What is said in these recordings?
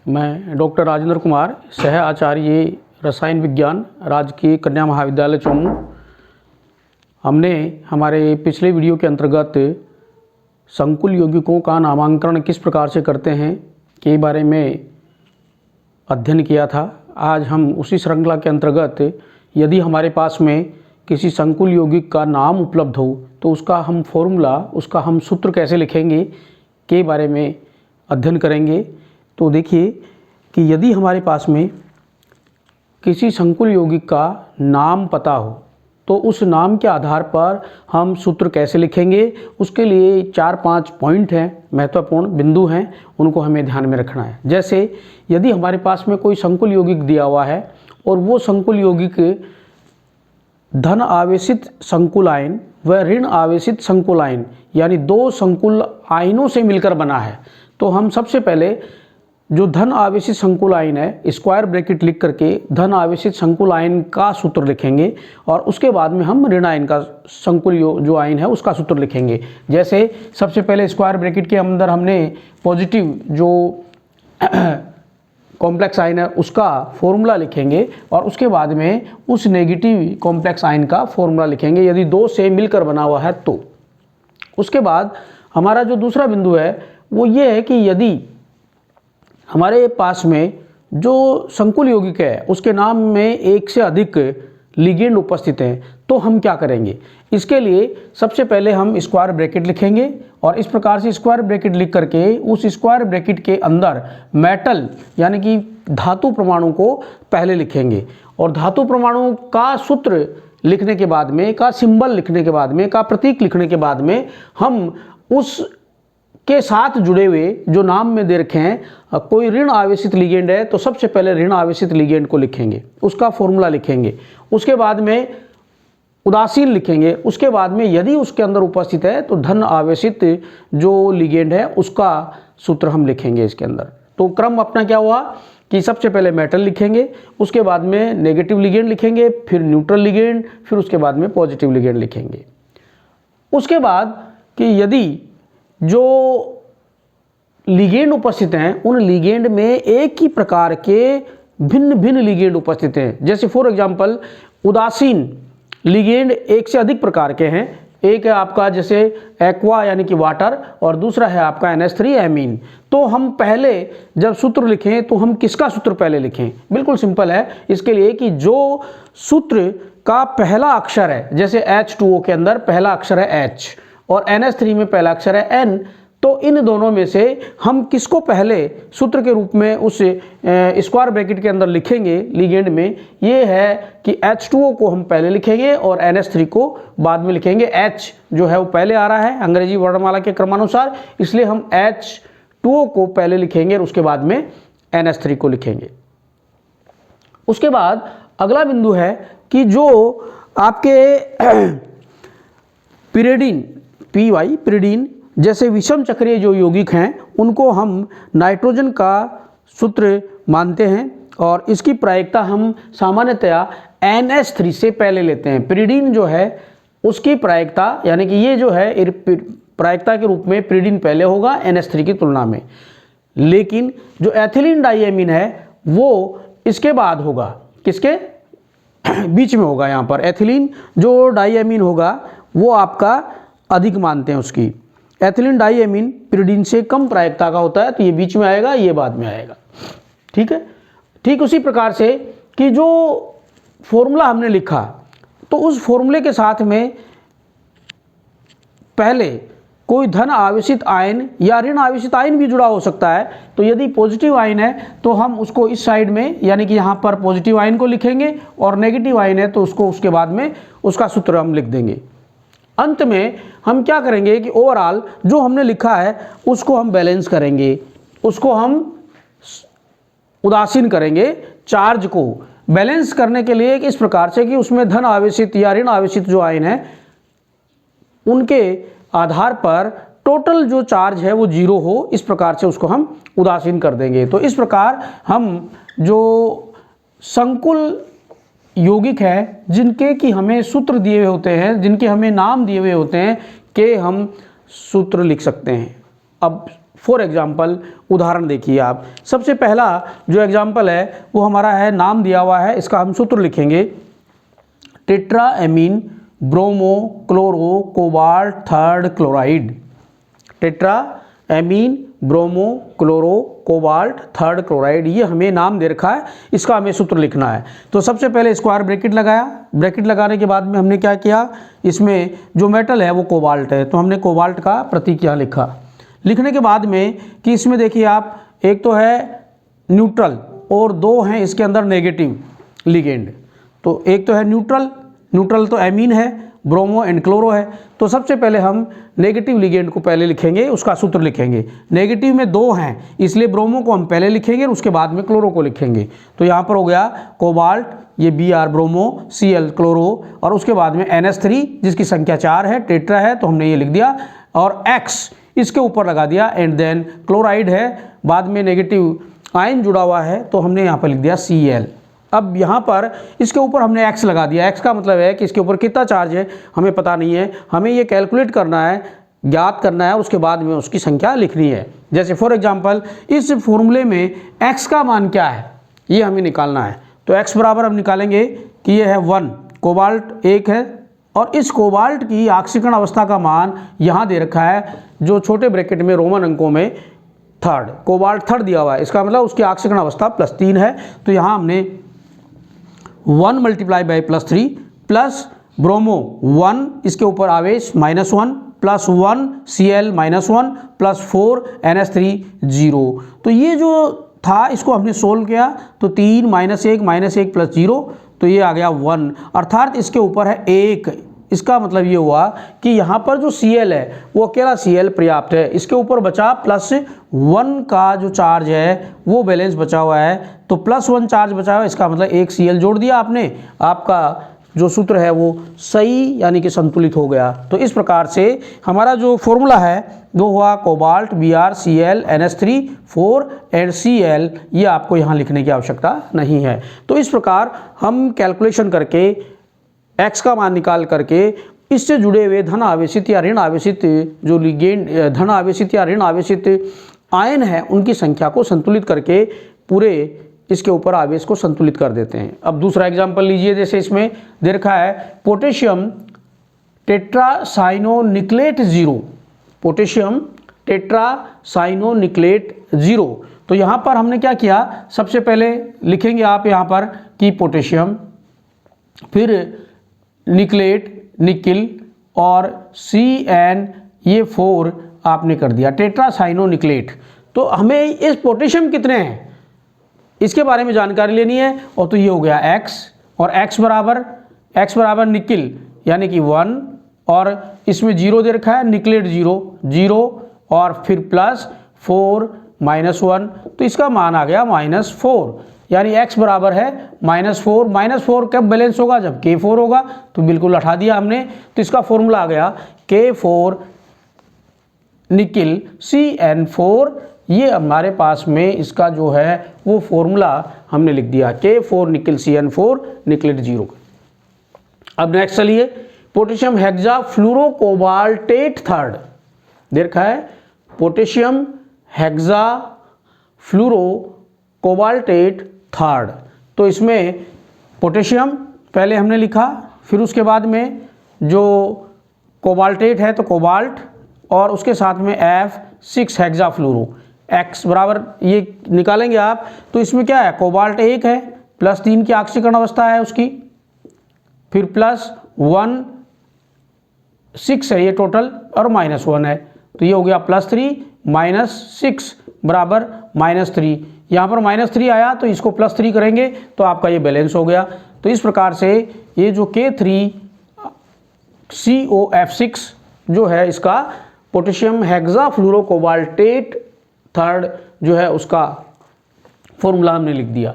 मैं डॉक्टर राजेंद्र कुमार, सह आचार्य रसायन विज्ञान, राजकीय कन्या महाविद्यालय चौमू। हमने हमारे पिछले वीडियो के अंतर्गत संकुल यौगिकों का नामांकन किस प्रकार से करते हैं के बारे में अध्ययन किया था। आज हम उसी श्रृंखला के अंतर्गत यदि हमारे पास में किसी संकुल यौगिक का नाम उपलब्ध हो तो उसका हम फॉर्मूला, उसका हम सूत्र कैसे लिखेंगे के बारे में अध्ययन करेंगे। तो देखिए कि यदि हमारे पास में किसी संकुल यौगिक का नाम पता हो तो उस नाम के आधार पर हम सूत्र कैसे लिखेंगे, उसके लिए 4-5 पॉइंट हैं, महत्वपूर्ण बिंदु हैं, उनको हमें ध्यान में रखना है। जैसे यदि हमारे पास में कोई संकुल यौगिक दिया हुआ है और वो संकुल यौगिक धन आवेशित संकुल आयन व ऋण आवेशित संकुल आयन यानी दो संकुल आयनों से मिलकर बना है, तो हम सबसे पहले जो धन आवेशित संकुल आयन है स्क्वायर ब्रैकेट लिख करके धन आवेशित संकुल आयन का सूत्र लिखेंगे और उसके बाद में हम ऋण आयन का संकुल जो आयन है उसका सूत्र लिखेंगे। जैसे सबसे पहले स्क्वायर ब्रैकेट के अंदर हमने पॉजिटिव जो कॉम्प्लेक्स आयन है उसका फॉर्मूला लिखेंगे और उसके बाद में उस नेगेटिव कॉम्प्लेक्स आयन का फॉर्मूला लिखेंगे यदि दो से मिलकर बना हुआ है तो। उसके बाद हमारा जो दूसरा बिंदु है वो ये है कि यदि हमारे पास में जो संकुल यौगिक है उसके नाम में एक से अधिक लिगेंड उपस्थित हैं तो हम क्या करेंगे। इसके लिए सबसे पहले हम स्क्वायर ब्रैकेट लिखेंगे और इस प्रकार से स्क्वायर ब्रैकेट लिख करके उस स्क्वायर ब्रैकेट के अंदर मेटल यानी कि धातु परमाणु को पहले लिखेंगे और धातु परमाणु का सूत्र लिखने के बाद में, का सिंबल लिखने के बाद में, का प्रतीक लिखने के बाद में हम उस के साथ जुड़े हुए जो नाम में दे रखे हैं कोई ऋण आवेशित लिगेंड है तो सबसे पहले ऋण आवेशित लिगेंड को लिखेंगे, उसका फॉर्मूला लिखेंगे। उसके बाद में उदासीन लिखेंगे। उसके बाद में यदि उसके अंदर उपस्थित है तो धन आवेशित जो लिगेंड है उसका सूत्र हम लिखेंगे इसके अंदर। तो क्रम अपना क्या हुआ कि सबसे पहले मेटल लिखेंगे, उसके बाद में नेगेटिव लिगेंड लिखेंगे, फिर न्यूट्रल लिगेंड, फिर उसके बाद में पॉजिटिव लिगेंड लिखेंगे। उसके बाद कि यदि जो लिगेंड उपस्थित हैं उन लिगेंड में एक ही प्रकार के भिन्न भिन्न लिगेंड उपस्थित हैं, जैसे फॉर एग्जांपल उदासीन लिगेंड एक से अधिक प्रकार के हैं। एक है आपका जैसे एक्वा यानी कि वाटर और दूसरा है आपका NH3 एमीन। तो हम पहले जब सूत्र लिखें तो हम किसका सूत्र पहले लिखें? बिल्कुल सिंपल है इसके लिए कि जो सूत्र का पहला अक्षर है, जैसे H2O के अंदर पहला अक्षर है H और NH3 में पहला अक्षर है N, तो इन दोनों में से हम किसको पहले सूत्र के रूप में उस स्क्वायर ब्रैकेट के अंदर लिखेंगे लिगेंड में, ये है कि H2O को हम पहले लिखेंगे और NH3 को बाद में लिखेंगे। H जो है वो पहले आ रहा है अंग्रेजी वर्णमाला के क्रमानुसार, इसलिए हम H2O को पहले लिखेंगे और उसके बाद में NH3 को लिखेंगे। उसके बाद अगला बिंदु है कि जो आपके पिरिडीन पिरिडीन जैसे विषम चक्रीय जो यौगिक हैं उनको हम नाइट्रोजन का सूत्र मानते हैं और इसकी प्रायिकता हम सामान्यतया NH3 से पहले लेते हैं। पिरिडीन जो है उसकी प्रायिकता यानी कि ये जो है प्रायिकता के रूप में पिरिडीन पहले होगा NH3 की तुलना में, लेकिन जो एथिलीन डाइएमीन है वो इसके बाद होगा, किसके बीच में होगा। यहाँ पर एथिलीन जो डाइएमीन होगा वो आपका अधिक मानते हैं उसकी। एथिलीन डाइएमीन पिरिडीन से कम प्रायिकता का होता है तो ये बीच में आएगा, ये बाद में आएगा। ठीक है। ठीक उसी प्रकार से कि जो फॉर्मूला हमने लिखा तो उस फॉर्मूले के साथ में पहले कोई धन आवेशित आयन या ऋण आवेशित आयन भी जुड़ा हो सकता है। तो यदि पॉजिटिव आयन है तो हम उसको इस साइड में यानी कि यहाँ पर पॉजिटिव आयन को लिखेंगे और नेगेटिव आयन है तो उसको उसके बाद में उसका सूत्र हम लिख देंगे। अंत में हम क्या करेंगे कि ओवरऑल जो हमने लिखा है उसको हम बैलेंस करेंगे, उसको हम उदासीन करेंगे। चार्ज को बैलेंस करने के लिए इस प्रकार से कि उसमें धन आवेशित या ऋण आवेशित जो आयन है उनके आधार पर टोटल जो चार्ज है वो 0 हो, इस प्रकार से उसको हम उदासीन कर देंगे। तो इस प्रकार हम जो संकुल यौगिक है जिनके कि हमें सूत्र दिए हुए होते हैं, जिनके हमें नाम दिए हुए होते हैं, के हम सूत्र लिख सकते हैं। अब फॉर एग्जाम्पल उदाहरण देखिए आप। सबसे पहला जो एग्जाम्पल है वो हमारा है, नाम दिया हुआ है, इसका हम सूत्र लिखेंगे tetra amine bromo chloro cobalt third chloride. Tetra amine bromo chloro cobalt third chloride, ये हमें नाम दे रखा है, इसका हमें सूत्र लिखना है। तो सबसे पहले स्क्वायर ब्रैकेट लगाया, ब्रैकेट लगाने के बाद में हमने क्या किया, इसमें जो मेटल है वो कोबाल्ट है, तो हमने कोबाल्ट का प्रतीक यहाँ लिखा। लिखने के बाद में कि इसमें देखिए आप, एक तो है न्यूट्रल और दो हैं इसके अंदर नेगेटिव लिगेंड। तो एक तो है न्यूट्रल तो एमीन है, ब्रोमो एंड क्लोरो है। तो सबसे पहले हम नेगेटिव लिगेंड को पहले लिखेंगे, उसका सूत्र लिखेंगे। नेगेटिव में दो हैं इसलिए ब्रोमो को हम पहले लिखेंगे और उसके बाद में क्लोरो को लिखेंगे। तो यहाँ पर हो गया कोबाल्ट, ये Br ब्रोमो, Cl क्लोरो, और उसके बाद में NH3 जिसकी संख्या 4 है, टेट्रा है तो हमने ये लिख दिया, और X इसके ऊपर लगा दिया, एंड देन क्लोराइड है, बाद में नेगेटिव आयन जुड़ा हुआ है तो हमने यहाँ पर लिख दिया Cl। अब यहाँ पर इसके ऊपर हमने x लगा दिया। x का मतलब है कि इसके ऊपर कितना चार्ज है हमें पता नहीं है, हमें ये कैलकुलेट करना है, ज्ञात करना है, और उसके बाद में उसकी संख्या लिखनी है। जैसे फॉर एग्जांपल इस फॉर्मूले में x का मान क्या है ये हमें निकालना है। तो x बराबर हम निकालेंगे कि ये है 1, कोबाल्ट 1 है, और इस कोबाल्ट की ऑक्सीकरण अवस्था का मान यहाँ दे रखा है, जो छोटे ब्रैकेट में रोमन अंकों में थर्ड, कोबाल्ट थर्ड दिया हुआ है, इसका मतलब उसकी ऑक्सीकरण अवस्था +3 है। तो यहाँ हमने 1 मल्टीप्लाई बाई +3 प्लस ब्रोमो 1, इसके ऊपर आवेश -1 प्लस 1 Cl -1 प्लस 4 NH3 0। तो ये जो था इसको हमने सोल्व किया तो 3 -1 प्लस 0, तो ये आ गया 1, अर्थात इसके ऊपर है 1। इसका मतलब ये हुआ कि यहाँ पर जो Cl है वो अकेला Cl पर्याप्त है, इसके ऊपर बचा +1 का जो चार्ज है वो बैलेंस बचा हुआ है, तो +1 चार्ज बचा हुआ है, इसका मतलब 1 Cl जोड़ दिया आपने, आपका जो सूत्र है वो सही यानी कि संतुलित हो गया। तो इस प्रकार से हमारा जो फॉर्मूला है वो हुआ cobalt Br Cl NH3 4 and Cl, ये आपको यहाँ लिखने की आवश्यकता नहीं है। तो इस प्रकार हम कैलकुलेशन करके x का मान निकाल करके इससे जुड़े हुए धन आवेशित या ऋण आवेशित जो लिगेंड, धन आवेशित या ऋण आवेशित आयन है उनकी संख्या को संतुलित करके पूरे इसके ऊपर आवेश को संतुलित कर देते हैं। अब दूसरा एग्जांपल लीजिए, जैसे इसमें दे रखा है पोटेशियम टेट्रासाइनोनिक्लेट 0, पोटेशियम टेट्रासाइनोनिक्लेट 0। तो यहाँ पर हमने क्या किया, सबसे पहले लिखेंगे आप यहाँ पर कि पोटेशियम, फिर निकलेट निकिल, और CN ये 4 आपने कर दिया टेट्रासाइनोनिक्लेट। तो हमें इस पोटेशियम कितने हैं इसके बारे में जानकारी लेनी है, और तो ये हो गया x, और x बराबर निकिल यानी कि 1, और इसमें 0 दे रखा है, निकलेट 0 और फिर +4 -1, तो इसका मान आ गया -4, यानी x बराबर है -4 कब बैलेंस होगा, जब K4 होगा, तो बिल्कुल हटा दिया हमने। तो इसका फॉर्मूला आ गया K4 निकिल CN4, ये हमारे पास में इसका जो है वो फॉर्मूला हमने लिख दिया, K4 निकिल CN4 निकलेट 0। अब नेक्स्ट चलिए, potassium hexafluorocobaltate third दे रखा है, potassium hexafluorocobaltate third. तो इसमें पोटेशियम पहले हमने लिखा, फिर उसके बाद में जो कोबाल्टेट है तो कोबाल्ट, और उसके साथ में F6 हेक्सा फ्लूरो, x बराबर ये निकालेंगे आप। तो इसमें क्या है, कोबाल्ट 1 है, +3 की ऑक्सीकरण अवस्था है उसकी, फिर +1 6 है ये टोटल, और -1 है, तो ये हो गया +3 -6 बराबर -3। यहाँ पर -3 आया तो इसको +3 करेंगे तो आपका ये बैलेंस हो गया। तो इस प्रकार से ये जो K3COF6 जो है इसका potassium hexafluorocobaltate third जो है उसका फॉर्मूला हमने लिख दिया।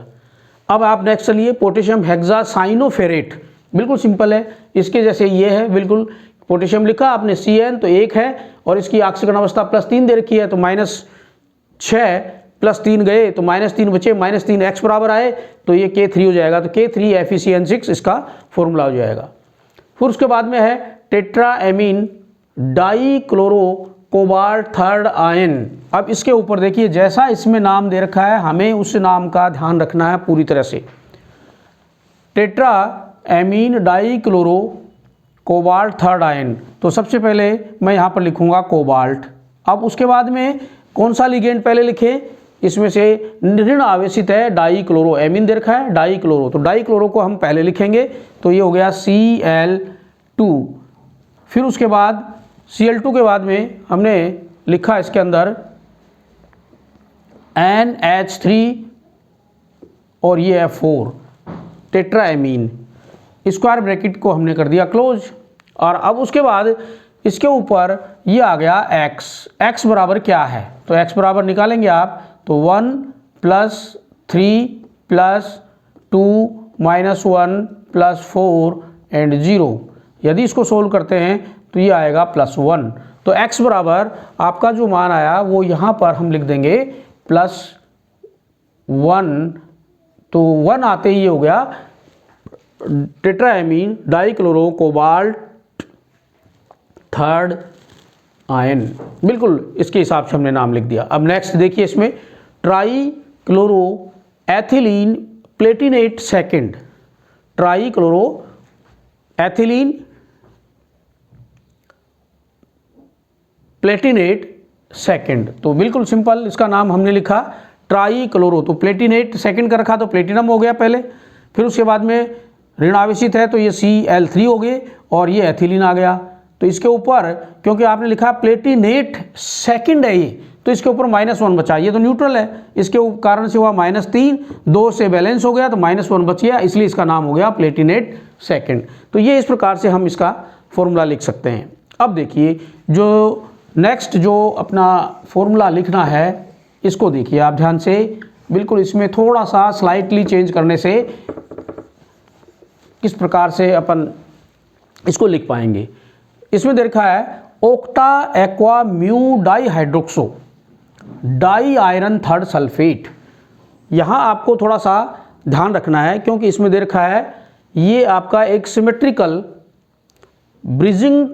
अब आप नेक्स्ट चलिए, पोटेशियम हेक्सा साइनोफेरेट, बिल्कुल सिंपल है, इसके जैसे ये है बिल्कुल। पोटेशियम लिखा आपने CN तो 1 है, और इसकी ऑक्सीकरण अवस्था +3 दे रखी है, तो -6 +3 गए तो -3 बचे, -3 x बराबर आए तो ये K3 हो जाएगा, तो K3 FeCN6 इसका फॉर्मूला हो जाएगा। फिर उसके बाद में है tetra amine die chloro cobalt third ion. अब इसके ऊपर देखिए, जैसा इसमें नाम दे रखा है हमें उस नाम का ध्यान रखना है पूरी तरह से। Tetra amine die chloro cobalt third ion, तो सबसे पहले मैं यहाँ पर लिखूँगा कोबाल्ट। अब उसके बाद में कौन सा लिगेंड पहले लिखें, इसमें से ऋण आवेशित है डाई क्लोरो, एमीन दे रखा है डाई क्लोरो, तो डाई क्लोरो को हम पहले लिखेंगे, तो ये हो गया Cl2। फिर उसके बाद Cl2 के बाद में हमने लिखा इसके अंदर NH3 और ये F4 टेट्राएमीन, स्क्वायर ब्रैकेट को हमने कर दिया क्लोज। और अब उसके बाद इसके ऊपर ये आ गया x, x बराबर क्या है, तो x बराबर निकालेंगे आप, तो 1 + 3 + 2 - 1 + 4 एंड 0। यदि इसको सोल्व करते हैं तो ये आएगा +1। तो x बराबर आपका जो मान आया वो यहाँ पर हम लिख देंगे +1, तो 1 आते ही ये हो गया tetraammine dichloro cobalt third ion. बिल्कुल इसके हिसाब से हमने नाम लिख दिया। अब नेक्स्ट देखिए, इसमें try chloro ethylene Palatinate second, try chloro ethylene Palatinate second, तो बिल्कुल सिंपल इसका नाम हमने लिखा ट्राई क्लोरो, तो प्लेटिनेट सेकेंड का रखा तो प्लेटिनम हो गया पहले, फिर उसके बाद में ऋण आवेशित है तो ये Cl3 हो गए और ये एथिलीन आ गया। तो इसके ऊपर क्योंकि आपने लिखा प्लेटिनेट सेकंड है ये, तो इसके ऊपर -1 बचा, ये तो न्यूट्रल है, इसके कारण से हुआ -3, 2 से बैलेंस हो गया तो -1 बच गया, इसलिए इसका नाम हो गया प्लेटिनेट सेकंड। तो ये इस प्रकार से हम इसका फॉर्मूला लिख सकते हैं। अब देखिए जो नेक्स्ट जो अपना फॉर्मूला लिखना है इसको देखिए आप ध्यान से, बिल्कुल इसमें थोड़ा सा स्लाइटली चेंज करने से किस प्रकार से अपन इसको लिख पाएंगे। इसमें दे रखा है octa aqua mu di hydroxo di iron third sulphate. यहाँ आपको थोड़ा सा ध्यान रखना है क्योंकि इसमें दे रखा है ये आपका एक सिमेट्रिकल ब्रिजिंग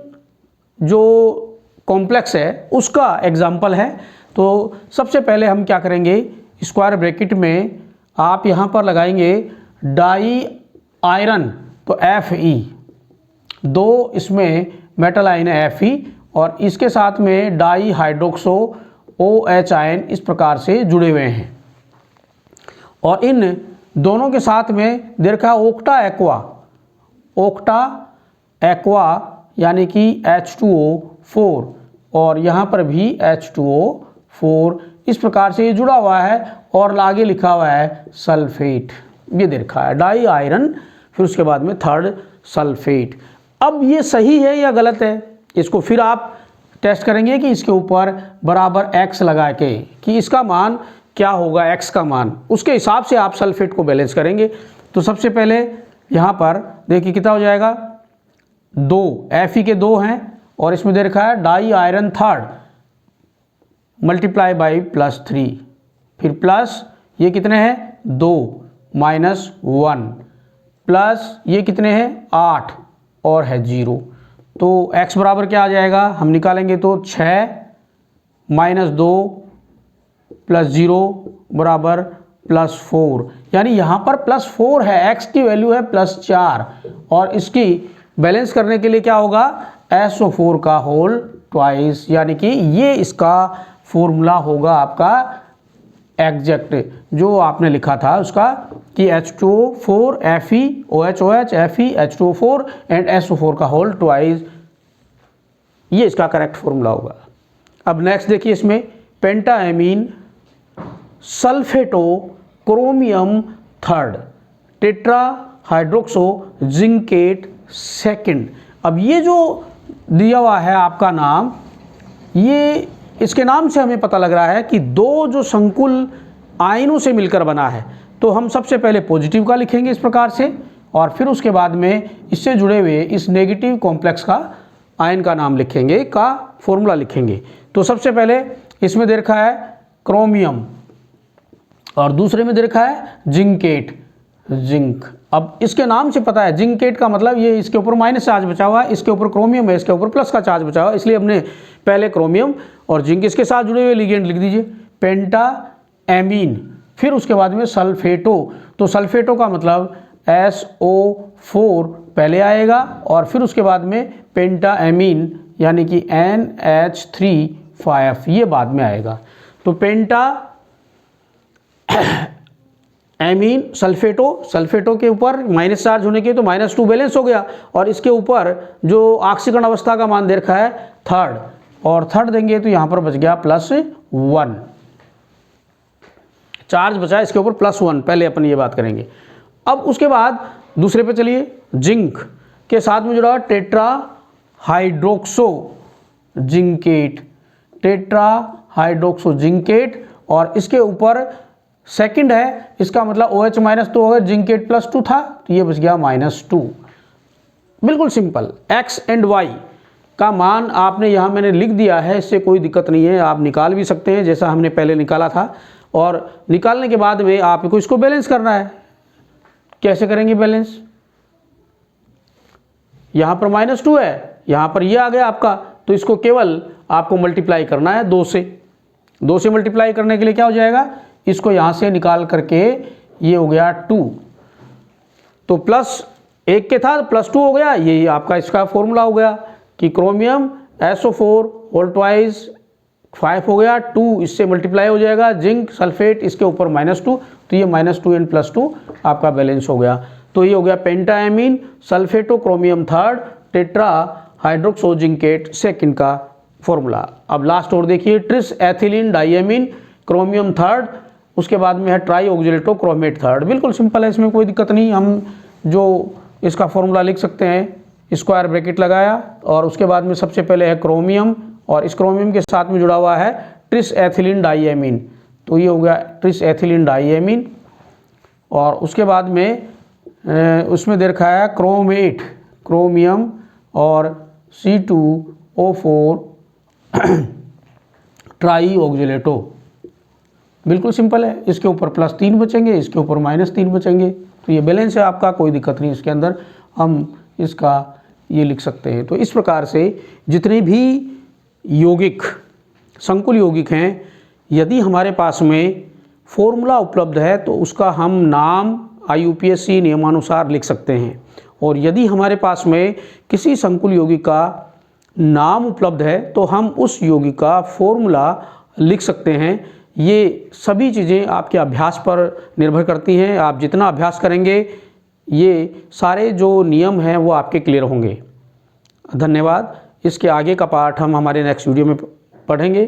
जो कॉम्प्लेक्स है उसका एग्जाम्पल है। तो सबसे पहले हम क्या करेंगे, स्क्वायर ब्रैकेट में आप यहाँ पर लगाएंगे डाई आयरन, तो Fe, 2 इसमें मेटल आयन है Fe और इसके साथ में डाई हाइड्रोक्सो OH आयन इस प्रकार से जुड़े हुए हैं। और इन दोनों के साथ में दे रखा ओक्टा एक्वा यानी कि H2O4 और यहाँ पर भी H2O4 इस प्रकार से ये जुड़ा हुआ है और आगे लिखा हुआ है सल्फेट, ये दे रखा है डाई आयरन, फिर उसके बाद में थर्ड सल्फेट। अब ये सही है या गलत है, इसको फिर आप टेस्ट करेंगे कि इसके ऊपर बराबर x लगा के कि इसका मान क्या होगा, x का मान, उसके हिसाब से आप सल्फेट को बैलेंस करेंगे। तो सबसे पहले यहाँ पर देखिए कितना हो जाएगा, 2 Fe के 2 हैं और इसमें दे रखा है di iron third multiply by +3, फिर प्लस ये कितने हैं 2 -1 प्लस ये कितने हैं 8 और है 0। तो x बराबर क्या आ जाएगा, हम निकालेंगे तो 6 -2 + 0 बराबर +4, यानी यहाँ पर +4 है, x की वैल्यू है +4 और इसकी बैलेंस करने के लिए क्या होगा SO4 का होल ट्वाइस, यानी कि ये इसका फॉर्मूला होगा आपका एग्जैक्ट जो आपने लिखा था उसका कि H2O4 Fe OH Fe H2O4 and SO4 का होल ट्वाइस, ये इसका करेक्ट फॉर्मूला होगा। अब नेक्स्ट देखिए, इसमें pentaammine sulphato chromium third tetra hydroxo zincate second. अब ये जो दिया हुआ है आपका नाम, ये इसके नाम से हमें पता लग रहा है कि 2 जो संकुल आयनों से मिलकर बना है, तो हम सबसे पहले पॉजिटिव का लिखेंगे इस प्रकार से और फिर उसके बाद में इससे जुड़े हुए इस नेगेटिव कॉम्प्लेक्स का आयन का नाम लिखेंगे, का फॉर्मूला लिखेंगे। तो सबसे पहले इसमें दे रखा है क्रोमियम और दूसरे में दे रखा है जिंकेट, जिंक, अब इसके नाम से पता है जिंकेट का मतलब ये इसके ऊपर माइनस चार्ज बचा हुआ है, इसके ऊपर क्रोमियम है, इसके ऊपर प्लस का चार्ज बचा हुआ है, इसलिए हमने पहले क्रोमियम और जिंक इसके साथ जुड़े हुए लिगेंड लिख दीजिए पेंटा एमीन। फिर उसके बाद में सल्फेटो, तो सल्फेटो का मतलब SO4 पहले आएगा और फिर उसके बाद में पेंटा एमीन यानी कि NH3 ये बाद में आएगा। तो पेंटा एमीन सल्फेटो के ऊपर माइनस चार्ज होने के तो -2 बैलेंस हो गया और इसके ऊपर जो ऑक्सीकरण अवस्था का मान दे रखा है थर्ड, और थर्ड देंगे तो यहाँ पर बच गया +1 चार्ज बचा इसके ऊपर +1। पहले अपन ये बात करेंगे। अब उसके बाद दूसरे पे चलिए, जिंक के साथ में जुड़ा टेट्रा हाइड्रोक्सो जिंकेट और इसके ऊपर सेकंड है, इसका मतलब OH- तो होगा, जिंकेट +2 था तो ये बच गया -2। बिल्कुल सिंपल। X एंड Y का मान आपने यहाँ मैंने लिख दिया है, इससे कोई दिक्कत नहीं है, आप निकाल भी सकते हैं जैसा हमने पहले निकाला था। और निकालने के बाद में आपको इसको बैलेंस करना है। कैसे करेंगे बैलेंस? यहाँ पर -2 है, यहाँ पर ये आ गया आपका, तो इसको केवल आपको मल्टीप्लाई करना है 2 से। 2 से मल्टीप्लाई करने के लिए क्या हो जाएगा, इसको यहाँ से निकाल करके ये हो गया 2, तो +1 के था +2 हो गया। ये आपका इसका फॉर्मूला हो गया कि क्रोमियम SO4 होल ट्वाइस 5 हो गया, 2 इससे मल्टीप्लाई हो जाएगा, जिंक सल्फेट इसके ऊपर -2, तो ये -2 एंड +2 आपका बैलेंस हो गया। तो ये हो गया pentaammine sulphato chromium third tetra hydroxo zincate second का फॉर्मूला। अब लास्ट और देखिए, tris ethylene diamine chromium third, उसके बाद में है ट्राई ऑक्जेलेटो क्रोमेट थर्ड। बिल्कुल सिंपल है, इसमें कोई दिक्कत नहीं। हम जो इसका फॉर्मूला लिख सकते हैं, स्क्वायर ब्रैकेट लगाया और उसके बाद में सबसे पहले है क्रोमियम और इस क्रोमियम के साथ में जुड़ा हुआ है ट्रिस एथिलीन डाइएमीन, तो ये हो गया ट्रिस एथिलीन डाइएमीन। और उसके बाद में उसमें दे रखा है क्रोमेट, क्रोमियम और C2O4 ट्राई ऑक्जेलेटो। बिल्कुल सिंपल है, इसके ऊपर +3 बचेंगे, इसके ऊपर -3 बचेंगे, तो ये बैलेंस है आपका, कोई दिक्कत नहीं। इसके अंदर हम इसका ये लिख सकते हैं। तो इस प्रकार से जितने भी यौगिक संकुल यौगिक हैं, यदि हमारे पास में फॉर्मूला उपलब्ध है तो उसका हम नाम IUPAC नियमानुसार लिख सकते हैं, और यदि हमारे पास में किसी संकुल यौगिक का नाम उपलब्ध है तो हम उस यौगिक का फॉर्मूला लिख सकते हैं। ये सभी चीज़ें आपके अभ्यास पर निर्भर करती हैं। आप जितना अभ्यास करेंगे ये सारे जो नियम हैं वो आपके क्लियर होंगे। धन्यवाद। इसके आगे का पार्ट हम हमारे नेक्स्ट वीडियो में पढ़ेंगे।